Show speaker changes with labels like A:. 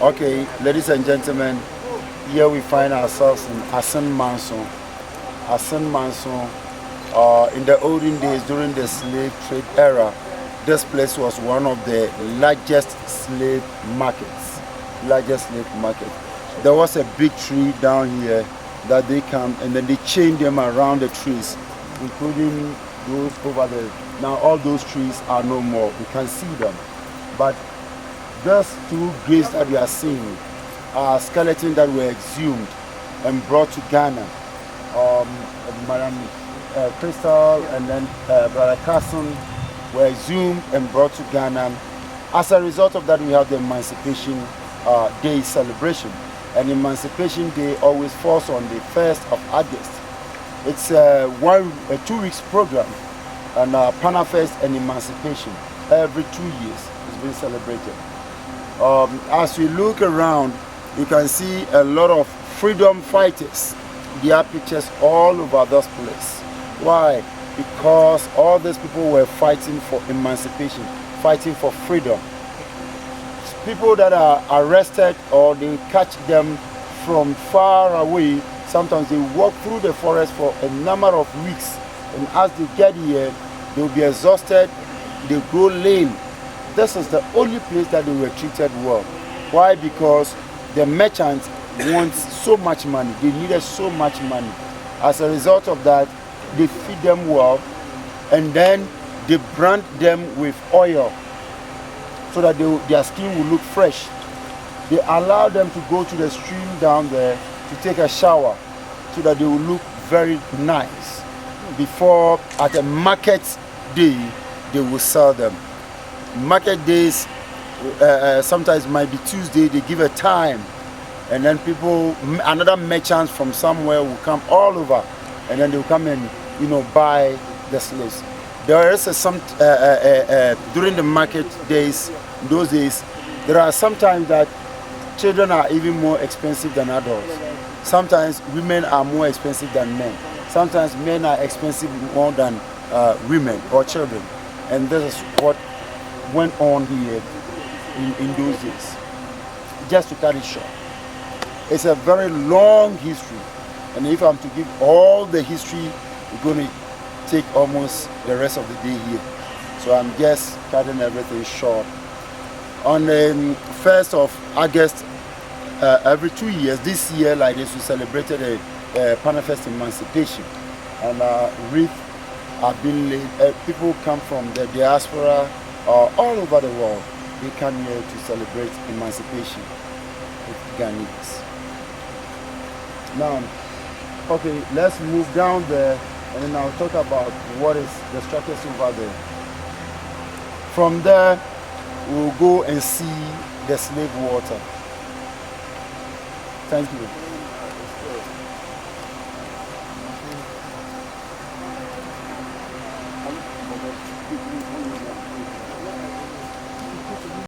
A: Okay, ladies and gentlemen, here we find ourselves in Assin Manso. Assin Manso, in the olden days during the slave trade era, this place was one of the largest slave markets. Largest slave market. There was a big tree down here that they come and then they chain them around the trees, including those over there. Now all those trees are no more. We can see them. But those two graves that we are seeing are skeletons that were exhumed and brought to Ghana. Madam Crystal and then Brother Carson were exhumed and brought to Ghana. As a result of that, we have the Emancipation Day celebration. And Emancipation Day always falls on the 1st of August. It's a 2 weeks program, and Panafest and Emancipation every 2 years is being celebrated. As we look around, you can see a lot of freedom fighters. There are pictures all over this place. Why? Because all these people were fighting for emancipation, fighting for freedom. People that are arrested or they catch them from far away, sometimes they walk through the forest for a number of weeks, and as they get here, they will be exhausted, they grow lame. This is the only place that they were treated well. Why? Because the merchants want so much money, they needed so much money. As a result of that, they feed them well, and then they brand them with oil so that their skin will look fresh. They allow them to go to the stream down there to take a shower so that they will look very nice. Before, at a market day, they will sell them. Market days sometimes might be Tuesday, they give a time, and then people, another merchants from somewhere will come all over, and then they'll come and buy the slaves. There is during the market days, those days, there are sometimes that children are even more expensive than adults. Sometimes women are more expensive than men. Sometimes men are expensive more than women or children. And this is what went on here in those days. Just to cut it short. It's a very long history. And if I'm to give all the history, we're going to take almost the rest of the day here. So I'm just cutting everything short. On the 1st of August, every 2 years, this year like this, we celebrated a Panafest Emancipation. And wreaths have been laid. People come from the diaspora all over the world. They come here to celebrate emancipation with Ghanaians. Now, okay, let's move down there, and then I'll talk about what is the structures over there. From there, we'll go and see the slave water. Thank you.